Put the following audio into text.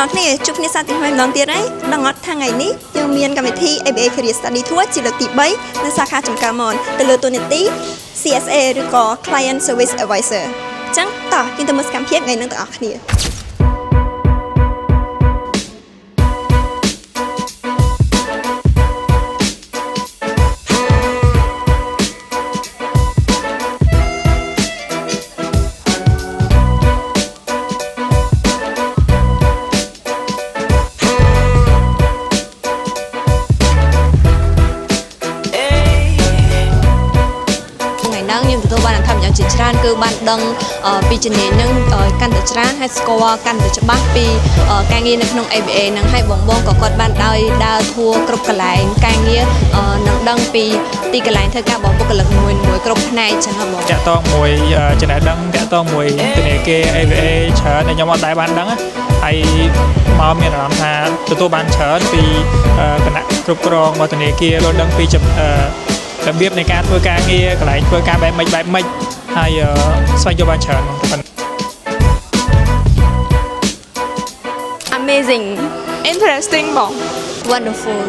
Đó này chụp này sao thì hoài lòng tiền đấy đang ngót thang ngày ní nhưng miền cầm thi ABA Career Study Tour chỉ lực tỷ bấy nên xa khá chấm cao mòn từ lừa tuần tí CSA được có Client Service Advisor chẳng tỏ nhưng tôi mới cảm thấy ngày nâng tỏ này ជាច្រើនគឺបានដឹងពីជំនាញនឹងកាន់តែច្រើនហើយស្គាល់កាន់តែច្បាស់ពីការងារនៅក្នុង ABA នឹងហើយបងក៏គាត់បានដោយដើរធួគ្រប់កន្លែងការងារនឹងដឹងពីទីកន្លែងធ្វើការរបស់បុគ្គលិកមួយគ្រប់ផ្នែកចឹងហ៎បងតាក់ទងមួយចំណេះដឹងតាក់ទងមួយធនាគារ ABA ច្រើនដែលខ្ញុំអត់ដែរបានដឹងហើយមកមានអារម្មណ៍ថាទទួលបានច្រើនពីគណៈគ្រប់គ្រងរបស់ធនាគារលោកដឹងពីរបៀបនៃការធ្វើការងារកន្លែងធ្វើការបែបម៉េចហើយស្វែងយល់បានច្រើនតែប៉ុណ្ណឹង Amazing interesting បង Wonderful